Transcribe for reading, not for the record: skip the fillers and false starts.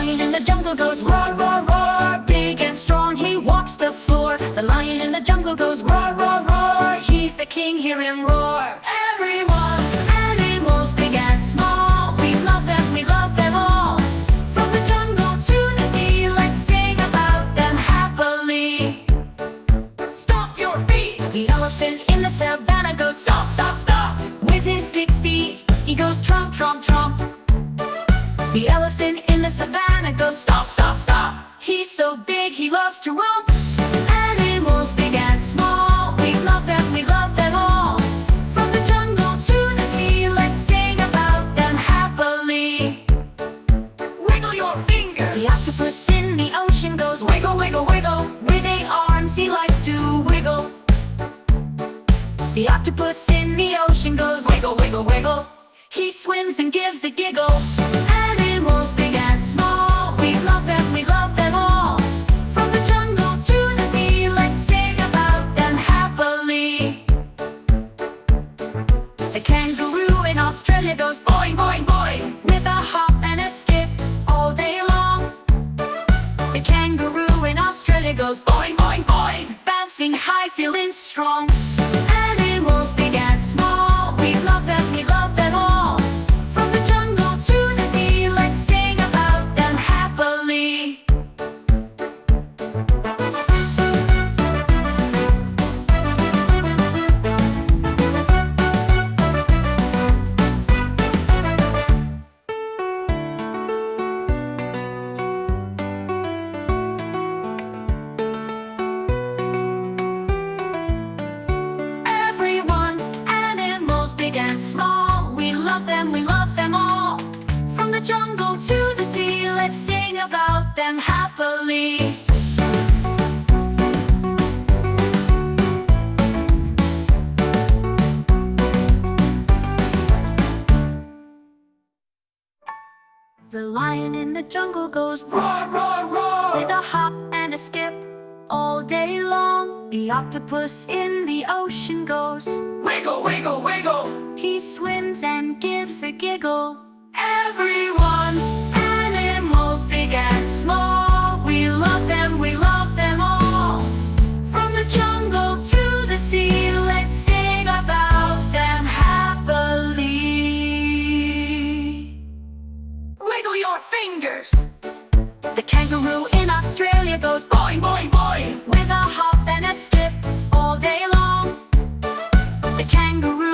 lion in the jungle goes roar, roar, roar. Big and strong, he walks the floor. The lion in the jungle goes roar, roar, roar. He's the king, hear him roar. Everyone's animals, big and small. We love them all. From the jungle to the sea, let's sing about them happily. Stomp your feet. The elephant in the savannah goes stomp, stomp, stomp. With his big feet, he goes tromp, tromp, tromp. The elephant in the savannah goes stop, stop, stop. He's so big, he loves to romp. Animals big and small, we love them all. From the jungle to the sea, let's sing about them happily. Wiggle your finger. The octopus in the ocean goes wiggle, wiggle, wiggle. With 8 arms he likes to wiggle. The octopus in the ocean goes wiggle, wiggle, wiggle. He swims and gives a giggle. Animals big and small, we love them all. From the jungle to the sea, let's sing about them happily. The kangaroo in Australia goes boing, boing, boing. With a hop and a skip all day long. The kangaroo in Australia goes boing, boing, boing. Bouncing high, feeling strong. Animals big and small, we love them all. From the jungle to the sea, let's sing about them happily. Everyone's animals big and small, we love them all. From the jungle to the sea, let's sing about them happily. The lion in the jungle goes roar, roar, roar. With a hop and a skip all day long. The octopus in the ocean goes wiggle, wiggle, wiggle. He swims and gives a giggle. Everyone's animals big and small, we love them all. From the jungle to the sea, let's sing about them happily. Wiggle your fingers. The kangaroo in Australia goes boing, boing, boing. With a hop and a skip all day long. The kangaroo